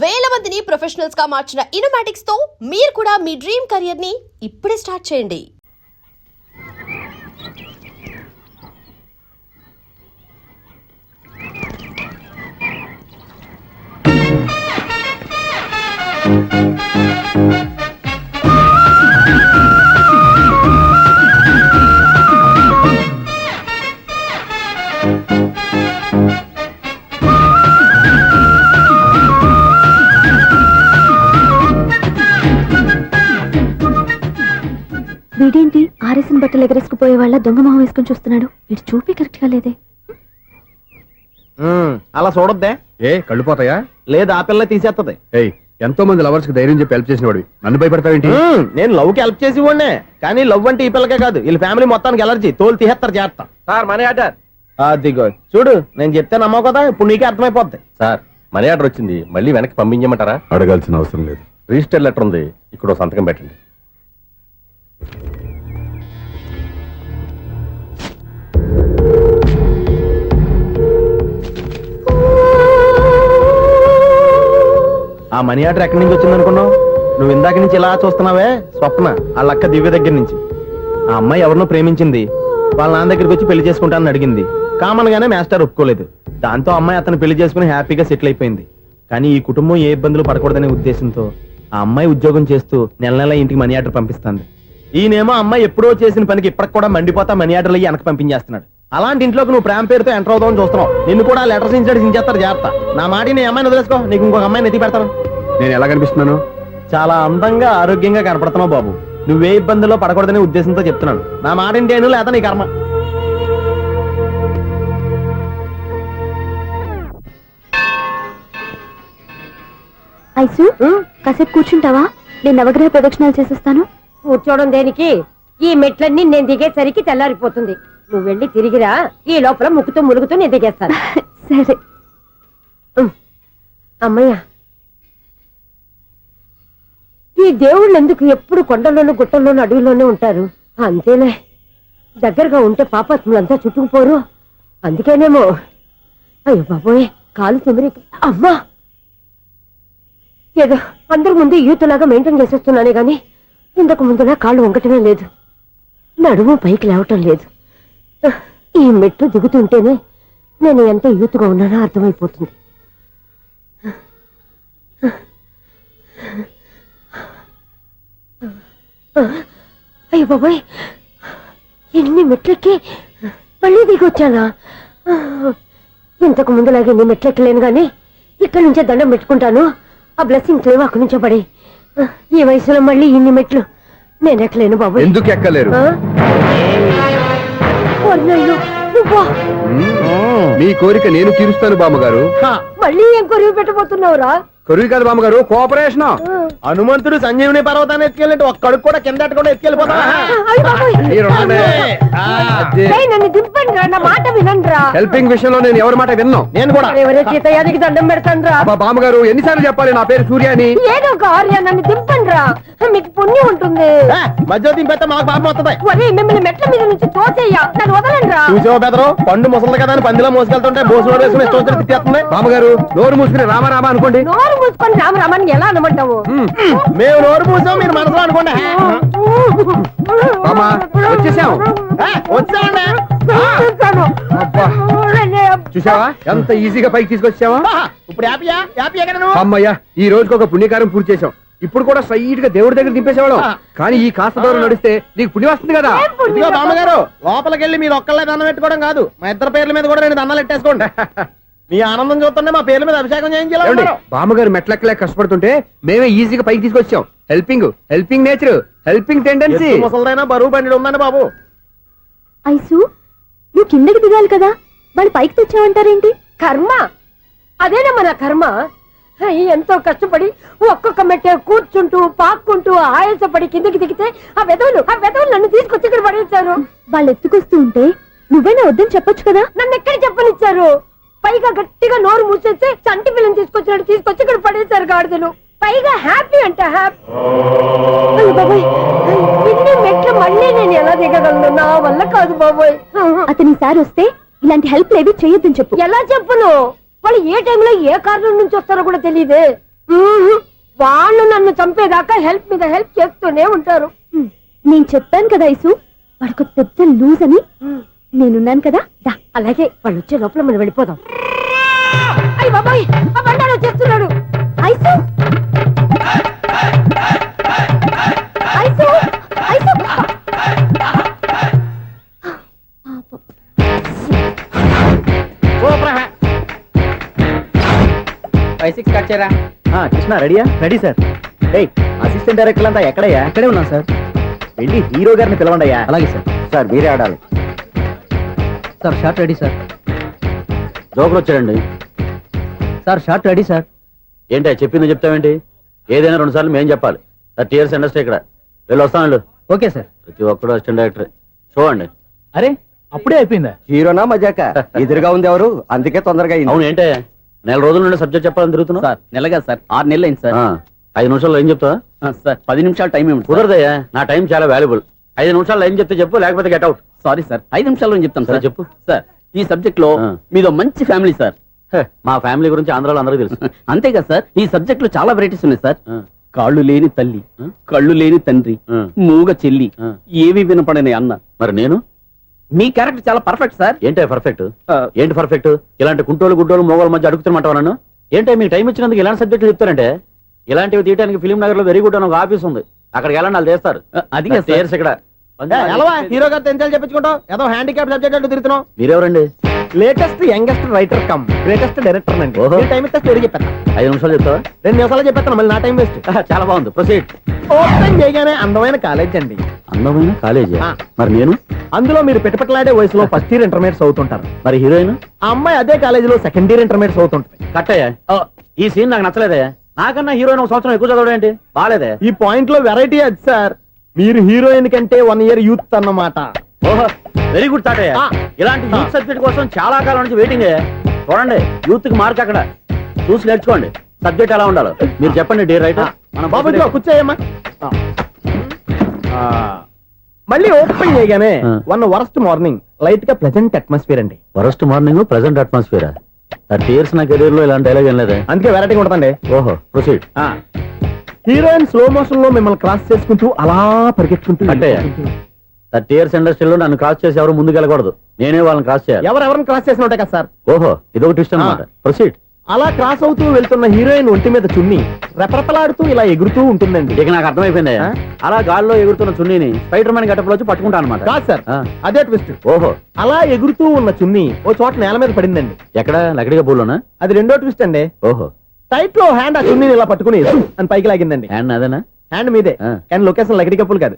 వేల మందిని ప్రొఫెషనల్స్ గా మార్చిన ఇనోమాటిక్స్ తో మీరు కూడా మీ డ్రీమ్ కెరియర్ ని ఇప్పుడే స్టార్ట్ చేయండి. వీడేంటి ఆర్ఎస్ఎన్ బట్టలు ఎగరేసుకుపోయే వాళ్ళ దొంగ మొహం వేసుకుని చూస్తున్నాడు. ఇటు చూపి కరెక్ట్ గా లేదే. అలా చూడొద్దే. కళ్ళు పోతాయా? లేదు, ఆ పిల్ల తీసేస్తది. ఎంతో మంది లవర్స్ కి ధైర్యం చెప్పి హెల్ప్ చేసిన వాడివి నన్ను భయపడతావేంటి? నేను లవ్ కి హెల్ప్ చేసి ఇవ్వండి, కానీ లవ్ అంటే ఈ పిల్లకే కాదు, వీళ్ళ ఫ్యామిలీ మొత్తానికి ఎలర్జీ. తోలు తీసేస్తారు చేస్తా. Sir money order. అదిగో చూడు, నేను చెప్తే నమ్మవు కదా, ఇప్పుడు నీకే అర్థమైపోద్ది. సార్ మనీ ఆర్డర్ వచ్చింది, మళ్ళీ వెనక్కి పంపించమంటారా? అడగాల్సిన అవసరం లేదు. రిజిస్టర్ లెటర్ ఉంది, ఇక్కడ సంతకం పెట్టండి. ఆ మనీ ఆర్డర్ ఎక్కడి నుంచి వచ్చింది అనుకున్నావు? నువ్వు ఇందాక నుంచి ఇలా చూస్తున్నావే, స్వప్న వాళ్ళ అక్క దివ్య దగ్గర నుంచి. ఆ అమ్మాయి ఎవరినో ప్రేమించింది, వాళ్ళ నాన్న దగ్గరికి వచ్చి పెళ్లి చేసుకుంటానని అడిగింది. కామన్ గానే మాస్టర్ ఒప్పుకోలేదు. దాంతో అమ్మాయి అతను పెళ్లి చేసుకుని హ్యాపీగా సెటిల్ అయిపోయింది. కానీ ఈ కుటుంబం ఏ ఇబ్బందులు పడకూడదనే ఉద్దేశంతో ఆ అమ్మాయి ఉద్యోగం చేస్తూ నెల నెల ఇంటికి మనీ ఆర్డర్ పంపిస్తుంది. ఈయనేమో అమ్మాయి ఎప్పుడో చేసిన పనికి ఇప్పటికి కూడా మండిపోతా మనీ ఆర్డర్లు అయ్యి వెనక పంపించేస్తున్నాడు. అలాంటి ఇంట్లోకి నువ్వు ప్రేమ పేరుతో ఎంటర్ అవుదామని చూస్తున్నావు. నిన్ను కూడా లెటర్స్ సించేస్తారు జాగ్రత్త. నా మాట నీ అమ్మాయిని వదిలేసుకో, నీకు ఇంకొక అమ్మాయిని ఎత్తి పెడతాను. నేను ఎలా కనిపిస్తున్నాను? చాలా అందంగా ఆరోగ్యంగా కనపడుతున్నావు బాబు. నువ్వే ఇబ్బందుల్లో పడకూడదనే ఉద్దేశంతో చెప్తున్నాను. నా మాట ఏంటేను, లేదా నీ కర్మ. ఐసు, కాసేపు కూర్చుంటావా? నేను నవగ్రహ ప్రదక్షిణాలు చేసేస్తాను. కూర్చోవడం దేనికి? ఈ మెట్లన్నీ నేను దిగేసరికి తెల్లారిపోతుంది. నువ్వు వెళ్ళి తిరిగిరా, ఈ లోపల ముక్కుతూ ములుగుతూ నేను దిగేస్తాను. సరే. అమ్మయ్య, ఈ దేవుళ్ళు ఎందుకు ఎప్పుడు కొండల్లోనూ గుట్టల్లోనూ అడవిలోనే ఉంటారు? అంతేలే, దగ్గరగా ఉంటే పాపాత్ములంతా చుట్టుకుపోరు. అందుకేనేమో. అయ్యో బాబోయ్, కాలు తిమిరి. అమ్మా, ఏదో అందరి ముందు యూత్లాగా మెయింటైన్ చేసేస్తున్నానే గాని ఇంతకు ముందులా కాళ్ళు వంకటమే లేదు, నడుము పైకి లేవటం లేదు. ఈ మెట్లు దిగుతుంటేనే నేను ఎంత యూత్గా ఉన్నానో అర్థమైపోతుంది. అయ్యో బాబాయ్, ఎన్ని మెట్లెక్కి మళ్ళీ దిగొచ్చానా? ఇంతకు ముందులాగే ఎన్ని మెట్లెక్కలేను గాని ఇక్కడి నుంచే దండం పెట్టుకుంటాను. ఆ బ్లెస్సింగ్స్ లేవు అక్కడి నుంచో పడి. ఈ వయసులో మళ్ళీ ఇన్ని మెట్లు నేను ఎక్కలేను బాబు. ఎందుకు ఎక్కలేరు? మీ కోరిక నేను తీరుస్తాను బామ్మగారు. మళ్ళీ ఏం కొరివి పెట్టబోతున్నావురా? కొరివి కాదు బామ్మగారు, కోఆపరేషన్. హనుమంతుడు సంజీవుని పర్వతాన్ని ఎత్తుకెళ్ళినట్టు ఒక్కడికి కూడా కింద ఎట్టకుండా ఎత్తుకెళ్ళిపోతా. నన్ను దింపండి రా, నా మాట వినండి. హెల్పింగ్ విషయంలో నేను ఎవరి మాట విన్నాను. నేను కూడా ఎవరే సీతయ్యానికి దండం పెడతాను రా. బామ్మగారు ఎన్నిసార్లు చెప్పాలి నా పేరు సూర్యాని? ఏదో ఒక ఆర్య, నన్ను దింపండి రా, మీకు పుణ్యం ఉంటుంది. మధ్య దింపేస్తే మాకు పాపం వస్తుంది. ఒరే, మిమ్మల్ని మెట్ల మీద నుంచి తోసేయ్యా, నన్ను వదలండి రా. చూసావా బెదరు, పండు ముసలి కదా అని పందిలో మోసుకెళ్తుంటే బోసు వేసుకుని ఇష్టం తిట్టేస్తుంది. బామ్మగారు నోరు మూసుకుని రామారామా అనుకోండి. నోరు మూసుకొని రామరామని ఎలా అనమంటావు? మేము నోరు మూసాం, మీరు మనసులో అనుకోండి. వచ్చేసాం. వచ్చామండి. చూసావా ఎంత ఈజీగా పైకి తీసుకొచ్చావా? ఇప్పుడు హ్యాపీయా? హ్యాపీయా కదా నువ్వు? అమ్మయ్యా, ఈ రోజుకి ఒక పుణ్యకారం పూర్తి చేసాం. ఇప్పుడు కూడా స్ట్రైట్ గా దేవుడి దగ్గర దింపేసేవాళ్ళం. కానీ ఈ కాస్త దూరం నడిస్తే నీకు పుణ్యం వస్తుంది కదా. ఇదిగో బామ్మగారు, లోపలికి వెళ్ళి మీరు ఒక్కళ్ళే దండం పెట్టుకోవడం కాదు, మా ఇద్దరు పేర్ల మీద కూడా నేను దండాలు పెట్టేసుకోండి. మీ ఆనందం చూస్తుంటే మా పేర్ల మీద అభిషేకం చేయించాలి. బామ్మగారు మెట్లెక్కలే కష్టపడుతుంటే మేమే ఈజీగా పైకి తీసుకొచ్చాం. Helping nature, helping tendency. ముసలిదైనా బరువు బండి ఉందండి బాబు. ఐసు, నువ్వు కిందకి దిగాలి కదా, వాళ్ళు పైకి తెచ్చావంటారేంటి? కర్మ, అదేనమ్మా నా కర్మ. ఎంతో కష్టపడి ఒక్కొక్క మెట్టే కూర్చుంటూ పాక్కుంటూ ఆయాసపడి కిందకి దిగితే ఆ వెధవులు నన్ను తీసుకొచ్చి ఇక్కడ పడేశారు. వాళ్ళు ఎత్తుకొస్తూ ఉంటే నువ్వైనా వద్దని చెప్పొచ్చు కదా. నన్ను ఎక్కడ చెప్పనిచ్చారు? పైగా గట్టిగా నోరు మూసేస్తే చంటి పిల్లని తీసుకొచ్చినట్టు తీసుకొచ్చి ఇక్కడ పడేశారు గాడిదలు. పైగా హ్యాపీ అంట హ్యాపీ. బాబాయ్, ఇన్ని మెట్లు మళ్ళీ నేను ఎలా దిగగలను? నా వల్ల కాదు బాబోయ్. అతని సార్ వస్తే ఇలాంటి హెల్ప్ లేవి చేయొద్దని చెప్పు. ఎలా చెప్పును? వాళ్ళు ఏ టైంలో ఏ కారణం నుంచి వస్తారో కూడా తెలియదే. వాళ్ళు నన్ను చంపేదాకా హెల్ప్ మీద హెల్ప్ చేస్తూనే ఉంటారు. నేను చెప్పాను కదా ఐసు వాడికి పెద్ద లూజ్ అని. నేనున్నాను కదా. దా, అలాగే వాళ్ళు వచ్చే లోపల మనం వెళ్ళిపోదాం. అయ్య బాబాయ్, ఆ బండారు వచ్చేస్తున్నాడు. ఐసు ఐసు ఐసు కృష్ణ రెడీయా? Ready sir. అసిస్టెంట్ డైరెక్టర్ అంతా ఎక్కడయ్యా? ఇక్కడే ఉన్నాం సార్. వెళ్ళి హీరో గారిని పిలవండియ్యా. అలాగే సార్. సార్ మీరే ఆడాలి sir. Short ready sir. Joker వచ్చాడండి సార్. Short ready sir. ఏంటి చెప్పింది చెప్తావేంటి? ఏదైనా 2 సార్లు మేం చెప్పాలి. 30 years ఇండస్ట్రీ ఇక్కడ. వెళ్ళి వస్తాను. Okay sir. ప్రతి ఒక్కడు అసిస్టెంట్ డైరెక్టర్. చూడండి. అరే అప్పుడే అయిపోయిందా? హీరోనా మజాక ఎదురుగా ఉంది ఎవరు, అందుకే తొందరగా అయింది. అవును ఏంటే నెల రోజుల నుండి సబ్జెక్ట్ చెప్పాలని తిరుగుతున్నా సార్. నెలగా సార్, 6 నెలలు అయింది సార్. 5 నిమిషాల్లో ఏం చెప్తా? సార్ 10 నిమిషాలు టైం ఏమిటి? కుదరదయ్యా, నా టైం చాలా వాల్యుబుల్. 5 నిమిషాల్లో ఏం చెప్తే చెప్పు, లేకపోతే గెట్ అవుట్. సారీ సార్, 5 నిమిషాల్లో నేను చెప్తాను సరే, సార్. చెప్పు. సార్, ఈ సబ్జెక్ట్ లో మీదో మంచి ఫ్యామిలీ సార్. మా ఫ్యామిలీ గురించి ఆంధ్రాలో అందరికీ తెలుసు. అంతే కదా సార్, ఈ సబ్జెక్ట్ లో చాలా వెరైటీస్ ఉన్నాయి సార్. ఆ. కాళ్ళు లేని తల్లి, కళ్ళు లేని తండ్రి, ఆ. మూగ చెల్లి, ఆ. ఏవి వినపడని అన్న. మరి నేను మీ క్యారెక్టర్ చాలా పర్ఫెక్ట్ సార్. ఏంటే పర్ఫెక్ట్? ఆ. ఏంటి పర్ఫెక్ట్? ఇలాంటి కుంటోలు గుడ్డోలు మోగోల మధ్య అడుగుతున్నమాట నన్ను. ఏంటంటే మీకు టైం ఇచ్చినందుకు ఇలాంటి సబ్జెక్టులు చెప్తారంటే? ఇలాంటివి తీయడానికి ఫిలిం నగర్ లో వెరీ గుడ్ అని ఒక ఆఫీస్ ఉంది. అక్కడికి వెళ్ళండి, వాళ్ళు చేస్తారు. అది కాదు సార్. ఇక్కడ హీరో గారు తెంచాలి చెప్పించుకుంటాం, ఏదో హ్యాండిక్యాప్ సబ్జెక్ట్ అంటూ తిరుగుతున్నాం. మీరెవరండి? Latest youngest writer cum greatest director అండి. ఓహో. టైం ఇస్తే స్టోరీ చెప్పాను. 5 నిమిషాలు చెప్తావా? 2 నిమిషాలు చెప్పేస్తాను, మళ్ళీ నా టైం వేస్ట్. చాలా బాగుంది, ప్రొసీడ్. ఓపెన్ చేయగానే అందమైన కాలేజ్ అండి. అందమైన కాలేజీ. ఆ. మరి నేను? అందులో మీరు పెట్టుపట్లాడే వయసులో ఫస్ట్ ఇయర్ ఇంటర్మీడియట్స్ అవుతుంటారు. మరి హీరోయిన్? ఆ అమ్మాయి అదే కాలేజీలో సెకండ్ ఇయర్ ఇంటర్మీడియట్స్ అవుతుంటది. కట్టయ్యా. ఈ సీన్ నాకు నచ్చలేదే. నాకన్నా హీరోయిన్ ఒక సంవత్సరం ఎక్కువ చదవడం ఏంటి? బాలేదే. ఈ పాయింట్ లో వెరైటీ అది సార్. మీరు హీరోయిన్ కంటే 1 year యూత్ అన్నమాట. ఓహో, వెరీ గుడ్ థాట్. ఆ. ఇలాంటి యూత్ సబ్జెక్ట్ కోసం చాలా కాలం నుంచి వెయిటింగ్. చూడండి, యూత్ కి మార్క్ అక్కడ. చూసి నేర్చుకోండి సబ్జెక్ట్ ఎలా ఉండాలో. మీరు చెప్పండి డియర్ రైటర్. బాబు ఇదిగో కూర్చోయమ్మా. మళ్ళీ ఓపెన్ చేయగానే ఆ. 1 worst మార్నింగ్ లైట్ గా ప్లెజెంట్ అట్మాస్ఫియర్ అండి. Worst morning present atmosphere. 30 years నా కెరీర్ లో ఇలాంటి డైలాగ్ ఏం లేదే. అందుకే వెరైటీ ఉంటుందండి. ఓహో, ప్రొసీడ్. హీరోయిన్ స్లో మోషన్ లో మిమ్మల్ని క్రాస్ చేసుకుంటూ అలా పరిగెత్తుకుంటూ అంటే 30 years ఇండస్ట్రీలో నన్ను క్రాస్ చేసి ఎవరు ముందుకు వెళ్ళకూడదు. నేనే వాళ్ళని క్రాస్ చేయాలి. ఎవరెవరిని క్రాస్ చేసిన ఉంటాయి కదా సార్. ఓహో, ఇదొక ట్విస్ట్ అన్నమాట. ప్రొసీడ్. అలా క్రాస్ అవుతూ వెళ్తున్న హీరోయిన్ ఒంటి మీద చున్ని రెపరెపలాడుతూ ఇలా ఎగురుతూ ఉంటుందండి. ఇక నాకు అర్థమైపోయింది. ఆ? అలా గాల్లో ఎగురుతున్న చున్నీని స్పైడర్ మ్యాన్ గెటప్లో వచ్చి పట్టుకుంటా అనమాట. కాదు సార్, ఆ. అదే ట్విస్ట్. ఓహో, అలా ఎగురుతూ ఉన్న చున్ని ఓ చోట నేల మీద పడిందండి. ఎక్కడ? లకడిగా పూలోనా? అది రెండో ట్విస్ట్ అండి. ఓహో, టైట్ లో హ్యాండ్ ఆ చున్నీని ఇలా పట్టుకుని అని పైకి లాగిందండి. హ్యాండ్ అదేనా? హ్యాండ్ మీదే, ఆ. కానీ లొకేషన్ లకడి కప్పులు కాదు.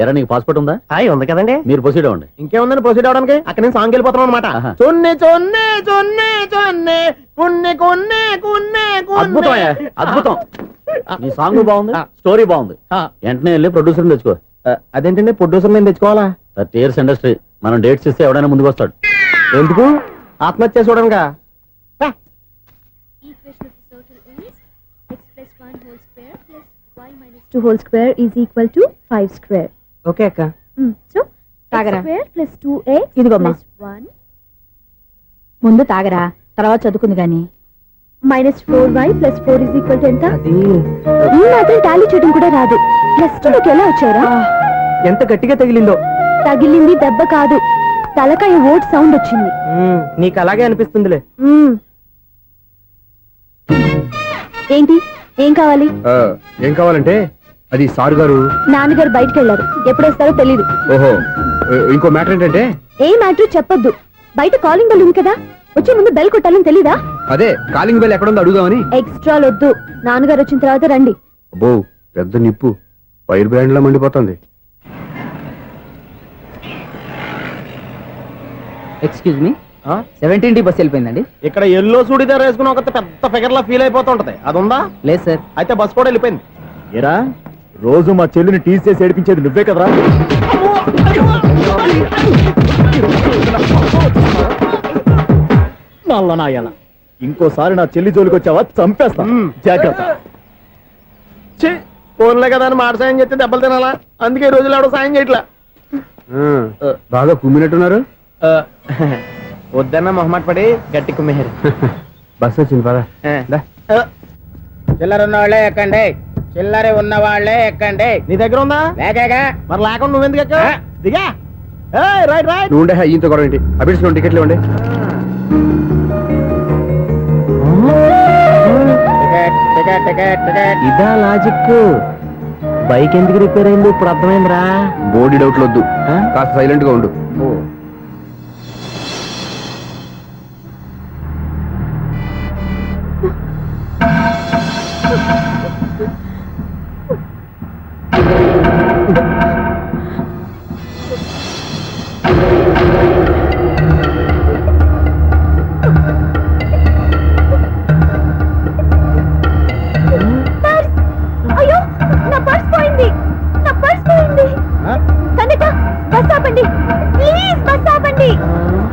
ఎరా, నీకు పాస్పోర్ట్ ఉందా? ఉంది కదండి. మీరు ప్రొసీడ్ అవ్వండి. ఇంకేముందని ప్రొసీడ్ అవడానికి? అక్కడ నేను సాంగ్ వెళ్ళిపోతున్నాం అనమాట. ఆహా. చున్ని చున్ని చున్ని చున్ని కున్ని కున్ని కున్ని అద్భుతం అయ్యా, అద్భుతం. నీ సాంగ్ బాగుంది, ఆ. స్టోరీ బాగుంది. ఆ. వెంటనే వెళ్ళి ప్రొడ్యూసర్ తెచ్చుకో. అదేంటండి ప్రొడ్యూసర్ నేను తెచ్చుకోవాలా? 30 years ఇండస్ట్రీ, మనం డేట్స్ ఇస్తే ఎవడైనా ముందుకు వస్తాడు. ఎందుకు? ఆత్మహత్య చూడనుగా. Equation of the circle is x plus 1 whole square plus y minus 2 whole square is equal to 5 square. Okay అక్క. So, తాగరా. x square plus 2x ఇదిగోమ్మా. plus 1 ముందు తాగరా, తర్వాత చదువుకుంది గాని. minus 4y plus 4 is equal to ఎంత? అది ఈ మాత్రం టాలీ చేయడం కూడా రాదు. ప్లస్ 2 లోకి ఎలా వచ్చారా? ఎంత గట్టిగా తగిలిందో. తగిలింది దెబ్బ కాదు, తలకాయ ఓట్ సౌండ్ వచ్చింది. నీకు అలాగే అనిపిస్తుందిలే. ఏంటి? ఏం కావాలి? ఏం కావాలంటే అది సార్ గారు. నాన్నగారు బయటకు వెళ్ళారు, ఎప్పుడొస్తారో తెలీదు. ఓహో, ఇంకో మ్యాటర్ ఏంటంటే ఏ మ్యాటర్ చెప్పొద్దు. బయట కాలింగ్ బెల్ ఉంది కదా, వచ్చే ముందు బెల్ కొట్టాలని తెలీదా? అదే కాలింగ్ బెల్ ఎక్కడ ఉందో అడుగుదామని. ఎక్స్ట్రా వద్దు, నాన్నగారు వచ్చిన తర్వాత రండి. అబ్బో, పెద్ద నిప్పు ఫైర్ బ్రాండ్ లా మండిపోతుంది. ఎక్స్క్యూజ్ మీ, 17D బస్ వెళ్ళిపోయిందండి. ఇక్కడ ఎల్లో చూడిదార్ వేసుకుని ఒక పెద్ద ఫిగర్ లా ఫీల్ అయిపోతుంటది, అది ఉందా? లేదు సార్. అయితే బస్ కూడా వెళ్ళిపోయింది. ఏరా, రోజు మా చెల్లిని టీస్ చేసి ఏడిపించేది నువ్వే కదరా? నల్ల నాయన, ఇంకోసారి నా చెల్లి జోలికి వచ్చావా చంపేస్తా, జాగ్రత్త. ఫోన్లే కదా అని మాట సాయం చేస్తే దెబ్బలు తినాలా? అందుకే ఈ రోజులు ఎవడో సాయం చేయట్లా. బాగా కుమ్మినట్టున్నారు. వద్దన్న మొహమాట పడి గట్టి కుమ్మేహారు. బస్ వచ్చింది పదా. చిల్లర ఉన్న వాళ్ళే ఎక్కండి, చిల్లర ఉన్న వాళ్ళే ఎక్కండి. నీ దగ్గర ఉందా? లేకగా మరి లేకుండా నువ్వెందుకు ఎక్కావు? దిగా. Right right. నువ్వు ఉండే ఈయంతో గొడవ ఏంటి? అభిడ్స్ టికెట్లు ఇవ్వండి. Ticket ticket ticket ticket. ఇదా లాజిక్. బైక్ ఎందుకు రిపేర్ అయింది ఇప్పుడు అర్థమైందిరా. బోర్డు డౌట్లు వద్దు, కాస్త సైలెంట్ గా ఉండు. అయ్యో నా పర్స్ పోయింది, నా పర్స్ పోయింది. కండక్టర్ బస్ ఆపండి ప్లీజ్, బస్ ఆపండి.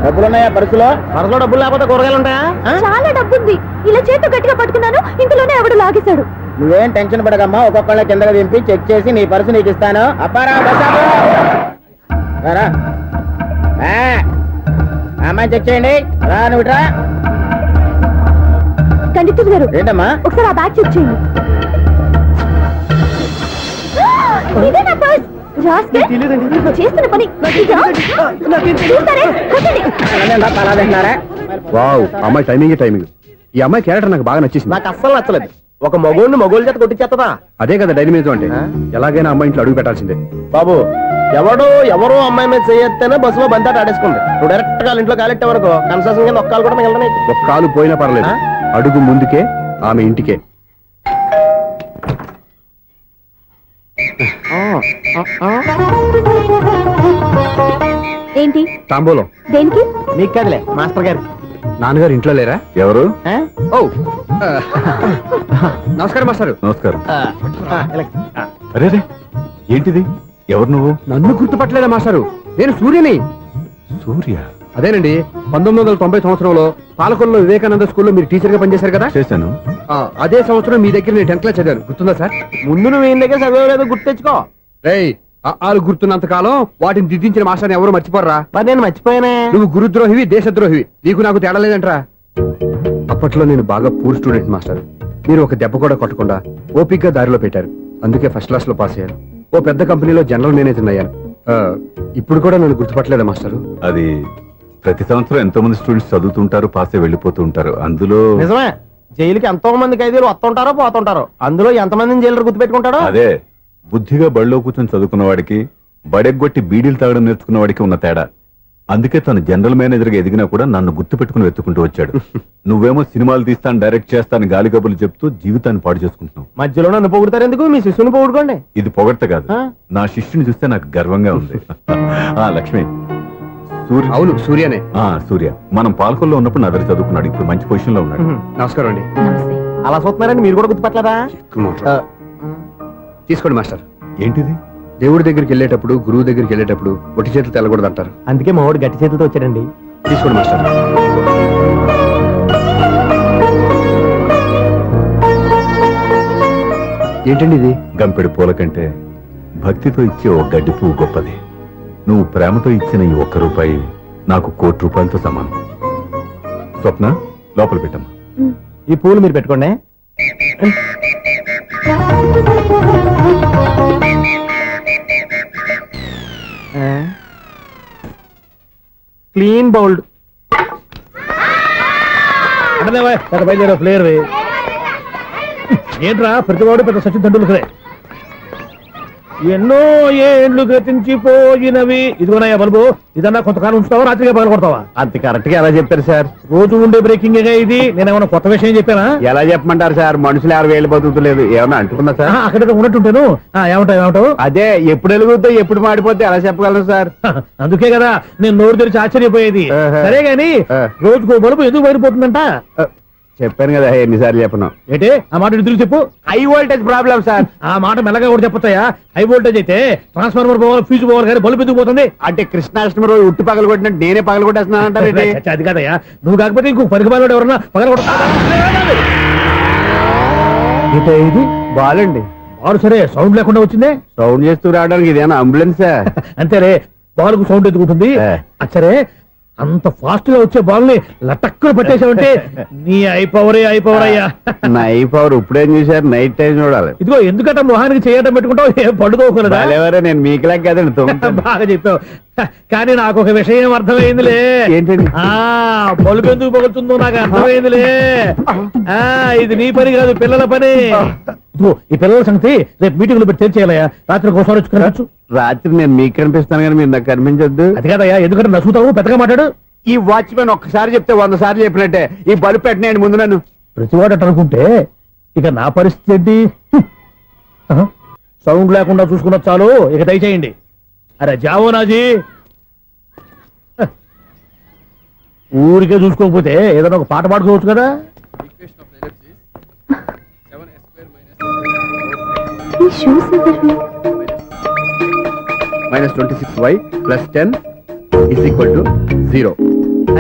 డబ్బులున్నాయా పర్సులో? వరసలో డబ్బులు లేకపోతే కూరగాయలు ఉంటాయా? చాలా డబ్బుంది. ఇలా చేతితో గట్టిగా పట్టుకున్నాను, ఇంతలోనే ఎవడు లాగేశాడు. నువ్వేం టెన్షన్ పడకమ్మా, ఒక్కొక్కళ్ళ కిందకి దింపి చెక్ చేసి నీ పర్సు నీకు ఇస్తాను. అబ్బారా బస్ ఆపు. రారా. అమ్మాయి చెక్ చేయండి. రా నువ్వు రా. కండక్టర్ గారు ఏంటమ్మా? ఒకసారి ఆ బ్యాగ్ చెక్ చేయండి. ఇదే నా పర్స్. రాస్కెల్, నువ్వు చేస్తున్న పని ఇదా? చూస్తారే, కొట్టండి. అలా తింటున్నారా? వావ్, అమ్మాయి టైమింగ్. ఈ అమ్మాయి క్యారెక్టర్ నాకు బాగా నచ్చేసింది. నాకు అస్సలు నచ్చలేదు. ఒక మగోడిని మగోళ్ళ చేత కొట్టించేస్తుందా? అదే కదా డైనమిజం అంటే. ఎలాగైనా అమ్మాయి ఇంట్లో అడుగు పెట్టాల్సిందే. బాబు, ఎవరో అమ్మాయి మీద చేయొత్తేనే బస్సులో బంతాట ఆడేసుకుంది. నువ్వు డైరెక్ట్ గా ఇంట్లో కాలెట్టే వరకు కన్సెషన్ కింద ఒక్కలు కూడా మిగలనే. ఒక్క కాలు పోయినా పర్లేదు, అడుగు ముందుకే, ఆమె ఇంటికే. ఏంటి? తాంబూలం. దేనికి? మీకు కదలే, మాస్టర్ గారు. నాన్నగారు ఇంట్లో లేరా? ఎవరు? ఓ నమస్కారం మాస్టారు. నమస్కారం. అరే ఏంటిది? ఎవరు నువ్వు? నన్ను గుర్తుపట్టలేదా మాస్టారు? నేను సూర్యని. సూర్య? అదేనండి, 1990 సంవత్సరంలో పాలకొల్లో వివేకానంద స్కూల్లో మీరు టీచర్ గా పనిచేశారు కదా. చేశాను. అదే సంవత్సరం మీ దగ్గర నేను 10th క్లాస్ చదివాను, గుర్తుందా సార్? ముందు నువ్వు ఈయన దగ్గర చదవలేదు, గుర్తు తెచ్చుకో. రేయ్, ఆలు గుర్తున్నంత కాలం వాటిని దిద్దించిన మాస్టర్ని ఎవరు మర్చిపోర్రా. మరి నేను మర్చిపోయానే. నువ్వు గురుద్రోహివి, దేశద్రోహివి. నీకు నాకు తేడా లేదంట్రా. అప్పట్లో నేను బాగా పూర్ స్టూడెంట్ మాస్టర్. మీరు ఒక దెబ్బ కూడా కొట్టకుండా ఓపిగ్గా దారిలో పెట్టారు. అందుకే ఫస్ట్ క్లాస్ లో పాస్ అయ్యాను. ఓ పెద్ద కంపెనీలో జనరల్ మేనేజర్ అయ్యాను. ఇప్పుడు కూడా నన్ను గుర్తుపట్టలేదా మాస్టరు? అది ప్రతి సంవత్సరం ఎంతో మంది స్టూడెంట్స్ చదువుతుంటారు, పాస్ అయి వెళ్ళిపోతూ ఉంటారు. అందులో నిజమే, జైలుకి ఎంతో మంది ఖైదీలు వస్తుంటారో పోతుంటారో. అందులో ఎంతమందిని జైలు గుర్తుపెట్టుకుంటాడో. అదే బుద్ధిగా బడిలో కూర్చొని చదువుకున్న వాడికి, బడెగ్గొట్టి బీడీలు తాగడం నేర్చుకున్న వాడికి ఉన్న తేడా. అందుకే తను జనరల్ మేనేజర్ గా ఎదిగినా కూడా నన్ను గుర్తు పెట్టుకుని వెతుకుంటూ వచ్చాడు. నువ్వేమో సినిమాలు తీస్తాను, డైరెక్ట్ చేస్తాను గాలి కబుర్లు చెప్తూ జీవితాన్ని పాడు చేసుకుంటున్నావు. మధ్యలో నన్ను పొగుడతారు ఎందుకు? మీ శిష్యుని పొగుడుకోండి. ఇది పొగడ్త కాదు, నా శిష్యుని చూస్తే నాకు గర్వంగా ఉంది. లక్ష్మి, సూర్య. అవును, సూర్యనే. సూర్య మనం పాలకొల్లో ఉన్నప్పుడు నా దగ్గర చదువుకున్నాడు. ఇప్పుడు మంచి పొజిషన్ లో ఉన్నాడు. నమస్కారం అండి. నమస్తే. అలా చూస్తున్నారండి, మీరు కూడా గుర్తుపట్టలేదా? తీసుకోండి మాస్టర్. ఏంటిది? దేవుడి దగ్గరికి వెళ్ళేటప్పుడు, గురువు దగ్గరికి వెళ్ళేటప్పుడు ఒట్టి చేతులు తెల్లకూడదు అంటారు. అందుకే మా వాడు గట్టి చేతులతో వచ్చాడండి. తీసుకోండి మాస్టర్. ఏంటండి ఇది? గంపెడు పూల కంటే భక్తితో ఇచ్చే ఓ గడ్డి పువ్వు గొప్పది. నువ్వు ప్రేమతో ఇచ్చిన ఈ ₹1 నాకు ₹1,00,00,000తో సమానం. స్వప్న, లోపల పెట్టమ్మా. ఈ పూలు మీరు పెట్టుకోండి. Clean bowled. ప్లేయర్ ఏంట్రా, ప్రతివాడు పెద్ద సచిన్ తెండూల్కరే. ఎన్నో ఏండ్లు గతించిపోయినవి. ఇదిగోనయ్యా బల్బు, ఇదన్నా కొంతకాలం ఉంచుతావా, రాత్రిగా పగల కొడతావా? అంత కరెక్ట్ గా ఎలా చెప్పారు సార్? రోజు ఉండే బ్రేకింగ్ ఇది. నేనేమన్నా కొత్త విషయం చెప్పానా? ఎలా చెప్పమంటారు సార్? మనుషులు ఎవరు వేలు బతుకుతలేదు, ఏమన్నా అంటున్నా సార్? అక్కడ ఉన్నట్టుంటాను. ఏమంటావు? అదే, ఎప్పుడు వెలుగుతో ఎప్పుడు మాడిపోతే ఎలా చెప్పగలరు సార్? అందుకే కదా నేను నోరు తెరిచి ఆశ్చర్యపోయేది. సరే గాని రోజుకో బల్బు ఎందుకు బయటపోతుందంట? చెప్పాను కదా, ఎన్నిసార్లు చెప్పను. ఏంటే ఆ మాట ఇద్దరు చెప్పు. High voltage problem sir. ఆ మాట మెల్లగా కూడా చెప్పొచ్చాయా? హై వోల్టేజ్ అయితే ట్రాన్స్ఫార్మర్ పోవాలి, ఫ్యూజ్ పోవాలి, కానీ బల్బు ఎందుకు పోతుంది? అంటే కృష్ణాష్టమి రోజు ఉట్టి పగలు కొట్టినట్టు నేనే పగలు కొట్టేస్తున్నానంటారు. అది కాదయ్యా, నువ్వు కాకపోతే ఇంకో పరిగణలో ఎవరన్నా పగల ఇది బాలండి. బాలు సరే, సౌండ్ లేకుండా వచ్చిందే. సౌండ్ చేస్తూ రావడానికి ఇదేనా అంబులెన్సా? అంతేలే, బాలుకు సౌండ్ ఎందుకుంటుంది. సరే, అంత ఫాస్ట్ గా వచ్చే బాల్ ని లటక్కున పట్టేసావంటే నీ అయిపోవరే అయ్యా. నైఫ్ పవర్ ఇప్పుడేం చూసారు, నైట్ టైం చూడాలి. ఇదిగో ఎందుకంటే మొహానికి చేయడం పెట్టుకుంటావు, ఏం పడుకోకూడదా? ఎవరే నేను మీకులా కదండి తుమ్ముతాను. బాగా చెప్పావు. కానీ నాకు ఒక విషయం అర్థమైందిలే. ఏంటండి? బల్బు ఎందుకు పగులుతుందో నాకు అర్థమైందిలే. ఇది నీ పని కాదు, పిల్లల పని. ఇదిగో ఈ పిల్లల సంగతి రేపు మీటింగ్ లో పెట్టి తెలిసేయాలయ్యా. రాత్రి ఒకసారి వచ్చి కనవచ్చు. రాత్రి నేను మీకు కనిపిస్తాను కానీ మీరు నాకు కనిపించొద్దు. అది కాదయ్యా, ఎందుకంటే నసుగుతావు, పెద్దగా మాట్లాడు. ఈ వాచ్మెన్ ఒక్కసారి చెప్తే 100 సార్లు చెప్పినట్టే. ఈ బల్బు పెట్టినాయండి ముందు నన్ను. ప్రతివాడట అనుకుంటే ఇక నా పరిస్థితి ఏంటి? సౌండ్ లేకుండా చూసుకున్న చాలు, ఇక దయచేయండి. అరే జావో నాజీ, ఊరికే చూసుకోకపోతే ఏదైనా ఒక పాట పాడుకోవచ్చు కదా. ఈ షూస్ ఎవరివి? -26y + 10 = 0.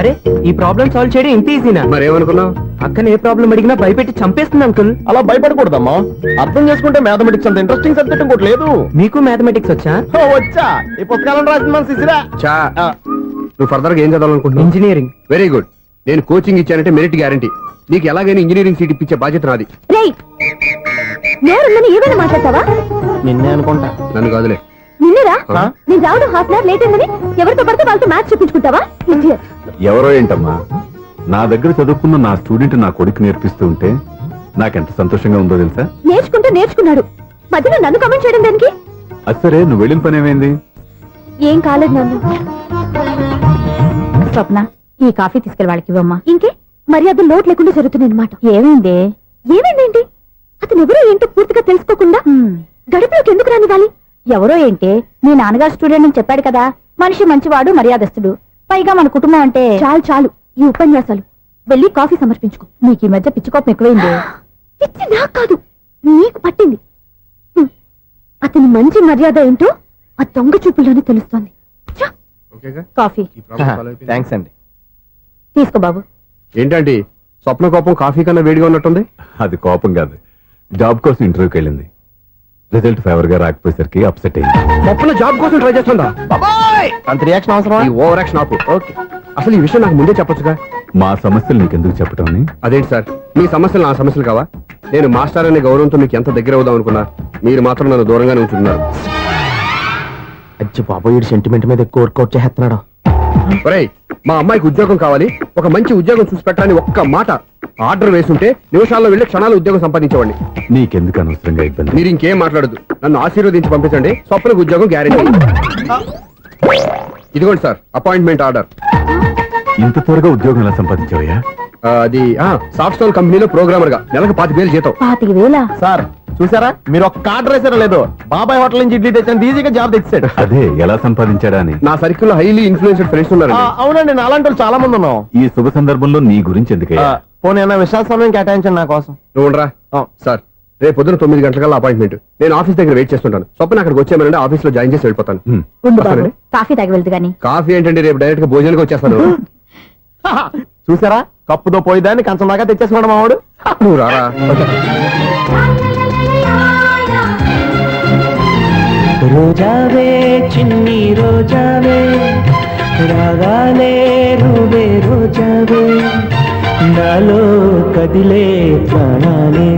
అరే ఈ ప్రాబ్లం సాల్వ్ చేయడం ఇంత ఈజీనా? మరేమనుకున్నావు? అక్కనే ఏ ప్రాబ్లం అడిగినా భయపెట్టి చంపేస్తుంది అంకుల్. అలా భయపడకూడదమ్మా. అర్థం చేసుకుంటే మ్యాథమెటిక్స్ అంత ఇంట్రెస్టింగ్ సబ్జెక్ట్ ఇంకోటి లేదు. మీకు మ్యాథమెటిక్స్ వచ్చా? వచ్చా, ఈ పుస్తకాలను రాసిన మన శిశిరా. చా నువ్వు ఫర్దర్ గా ఏం చదవాలనుకుంటున్నావు? ఇంజనీరింగ్. Very good. నేను కోచింగ్ ఇచ్చానంటే మెరిట్ గ్యారంటీ. నీకు ఎలాగైనా ఇంజనీరింగ్ సీట్ ఇప్పించే బాధ్యత నాది. రేయ్, నేరుందని ఏమైనా మాట్లాడతావా? నిన్నే అనుకుంటా. నన్ను కాదులే. నిన్నరా? ఆ? నేను రావడం హాఫ్ అన్ అవర్ లేట్ అయిందని ఎవరితో పడితే వాళ్ళతో మ్యాచ్ చూపించుకుంటావా? Idiot. ఎవరో ఏంటమ్మా, నా దగ్గర చదువుకున్న నా స్టూడెంట్ నా కొడుకు నేర్పిస్తూ ఉంటే నాకెంత సంతోషంగా ఉందో తెలుసా? నేర్చుకుంటే నేర్చుకున్నాడు, మధ్యలో నన్ను కమెంట్ చేయడం దానికి? అది సరే, నువ్వు వెళ్ళిన పని ఏమైంది? ఏం కాలేదు నన్ను. స్వప్న, ఈ కాఫీ తీసుకెళ్ళి వాళ్ళకి ఇవ్వమ్మా. ఇంకే మర్యాద లోటు లేకుండా జరుగుతుంది అనమాట. ఏమైంది? ఏమైందేంటి? అతను ఎవరో ఏంటో పూర్తిగా తెలుసుకోకుండా గడుపులోకి ఎందుకు రానివ్వాలి? ఎవరో ఏంటి, మీ నాన్నగారు స్టూడెంట్ అని చెప్పాడు కదా. మనిషి మంచివాడు, మర్యాదస్తుడు. పైగా మన కుటుంబం అంటే చాలు చాలు ఈ ఉపన్యాసాలు. వెళ్ళి కాఫీ సమర్పించుకో. నీకు ఈ మధ్య పిచ్చికోపం ఎక్కువైంది. పిచ్చి నాకు కాదు, నీకు పట్టింది. అతని మంచి మర్యాద ఏంటో ఆ దొంగ చూపుల్లోనే తెలుస్తోంది. ఛ! ఓకేగా? కాఫీ ఈ ప్రాబ్లం సాల్వ్ అయిపోయిందా? థ్యాంక్స్ అండి. తీసుకో బాబు. ఏంటండి స్వప్న కోపం కాఫీ కన్నా వేడిగా ఉన్నట్టుంది? అది కోపం కాదు, జాబ్ కోసం ఇంటర్వ్యూకి వెళ్ళింది. రిజల్ట్ ఫేవర్ గా రాకపోయేసరికి అప్సెట్ అయింది. స్వప్న జాబ్ కోసం ట్రై చేస్తుందా? అంత రియాక్షన్ అవసరమా? ఈ ఓవర్ యాక్షన్ ఆపు. ఓకే, అసలు ఈ విషయం నాకు ముందే చెప్పొచ్చుగా. మా సమస్యలు నీకెందుకు చెప్పటం అని? అదేంటి సార్, మీ సమస్యలు నా సమస్యలు కావా? నేను మాస్టర్ అనే గౌరవంతో మీకు ఎంత దగ్గర అవుదాం అనుకున్నా, మీరు మాత్రం నన్ను దూరంగానే ఉంచుతున్నారు. అచ్చి బాబు, వీడు సెంటిమెంట్ మీద ఎక్కువ వర్కౌట్ చేస్తున్నాడు. ఒరేయ్, మా అమ్మాయికి ఉద్యోగం కావాలి, ఒక మంచి ఉద్యోగం చూసి పెట్టాలని ఒక్క మాట ఆర్డర్ వేసుంటే నిమిషాల్లో వెళ్ళి క్షణాలు ఉద్యోగం సంపాదించేవాడిని. నీకెందుకు అనవసరంగా ఇబ్బంది? మీరు ఇంకేం మాట్లాడదు, నన్ను ఆశీర్వదించి పంపించండి. స్వప్నకు ఉద్యోగం గ్యారెంటీ. ఇదిగోండి సార్, అపాయింట్మెంట్ ఆర్డర్. ఇంత త్వరగా ఉద్యోగం ఎలా సంపాదించావయ్యా? అది సాఫ్ట్వేర్ కంపెనీలో ప్రోగ్రామర్ గా నెలకు 25,000 జీతం. 25,000? సార్ చూసారా, మీరు ఒక్క కార్డు రేసారో లేదో, బాబాయ్ హోటల్ నుంచి ఇడ్లీ తెచ్చాను, ఈజీగా జాబ్ తెచ్చాడు. అదే ఎలా సంపాదించాడా అని. నా సర్కిల్ లో హైలీ ఇన్ఫ్లుయెన్స్డ్ ఫ్రెండ్స్ ఉన్నారు. అవునండి, నా అలాంటి వాళ్ళు చాలా మంది ఉన్నాం. ఈ శుభ సందర్భంలో నీ గురించి ఎందుకయ్యా? పోనీ అన్న విశాల సమయం కేటాయించండి నా కోసం. నువ్వు ఉండరా. సార్, రేపు పొద్దున 9 గంటలకల్లా అపాయింట్మెంట్. నేను ఆఫీస్ దగ్గర వెయిట్ చేస్తుంటాను. స్వప్న అక్కడికి వచ్చేయమనండి, ఆఫీస్ లో జాయిన్ చేసి వెళ్ళిపోతాను. ఉండు బాబు, వస్తానండి. కాఫీ తాగి వెళ్తు గాని. కాఫీ ఏంటండి, రేపు డైరెక్ట్ గా భోజనానికి వచ్చేస్తాను. చూసారా, కప్పుతో పోయిదాన్ని కంచం దాకా తెచ్చేసుకోవడం మావాడు. నువ్వు రారా. రోజావే చిన్ని రోజావే, రాగాలే రూబే రోజావే, నాలో కదిలే ప్రాణాలే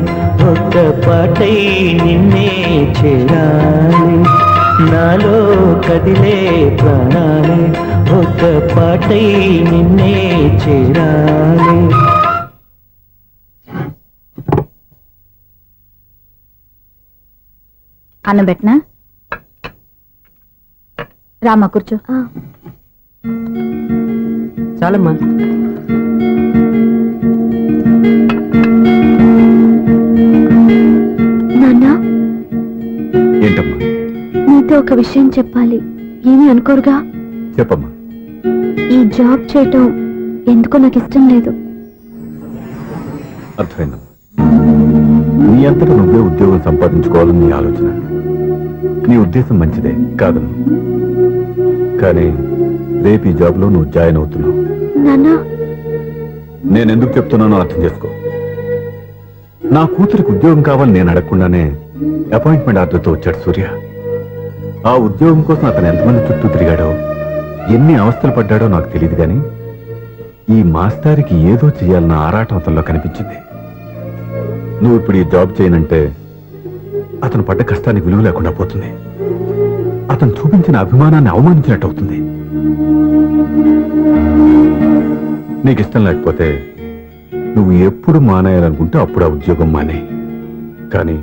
ఒక్క పాటై నిన్నే చేరాలి. నాలో కదిలే ప్రాణాలే ఒక్క పాటై నిన్నే చేరాలి. అన్నం పెట్టనా? రామా కూర్చో. చాలమ్మా. నాన్న, ఏంటమ్మా? నీతో ఒక విషయం చెప్పాలి. ఏమీ అనుకోరుగా? చెప్పమ్మా. ఈ జాబ్ చేయటం ఎందుకో నాకు ఇష్టం లేదు. అర్థమైందమ్మా. నీ అంతటా నువ్వే ఉద్యోగం సంపాదించుకోవాలని నీ ఆలోచన. నీ ఉద్దేశం మంచిదే కాదను, కానీ రేపు ఈ జాబ్ లో నువ్వు జాయిన్ అవుతున్నావు. నాన్న, నేను ఎందుకు చెప్తున్నానో అర్థం చేసుకో. నా కూతురికి ఉద్యోగం కావాలని నేను అడగకుండానే అపాయింట్మెంట్ ఆర్డర్తో వచ్చాడు సూర్య. ఆ ఉద్యోగం కోసం అతను ఎంతమంది చుట్టూ తిరిగాడో ఎన్ని అవస్థలు పడ్డాడో నాకు తెలియదు గాని ఈ మాస్టారికి ఏదో చేయాలన్న ఆరాటం అతనిలో కనిపించింది. నువ్వు ఇప్పుడు ఈ జాబ్ చేయనంటే అతను పడ్డ కష్టానికి విలువ లేకుండా పోతుంది. అతను చూపించిన అభిమానాన్ని అవమానించినట్టు అవుతుంది. నీకు ఇష్టం లేకపోతే నువ్వు ఎప్పుడు మానేయాలనుకుంటే అప్పుడు ఆ ఉద్యోగం మానే. కానీ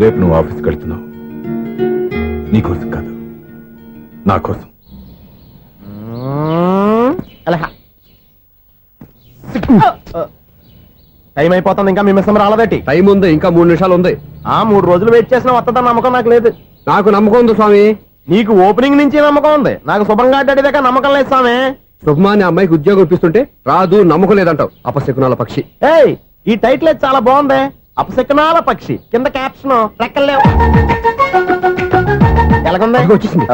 రేపు నువ్వు ఆఫీస్కి వెళ్తున్నావు, నీకోసం కాదు, నా కోసం. టైం అయిపోతుంది, ఇంకా మీ మిస్సం రాలేదటి. టైం ఉంది, ఇంకా 3 నిమిషాలు ఉంది. 3 రోజులు వెయిట్ చేసిన వస్తుందని నమ్మకం నాకు లేదు. నాకు నమ్మకం ఉంది స్వామి. నీకు ఓపెనింగ్ నుంచి నమ్మకం ఉంది, నాకు శుభంగా అడ్డాక నమ్మకం లేదు స్వామి. శుభమాని అమ్మాయికి ఉద్యోగం ఇప్పిస్తుంటే రాదు, నమ్మకం లేదంటావు. అపశకునాల పక్షి. ఏయ్, ఈ టైటిల్ అయితే చాలా బాగుంది. అపశకునాల పక్షి, కింద క్యాప్షన్ రెక్కలేవు. ఎలాగుంది? వచ్చేసింది.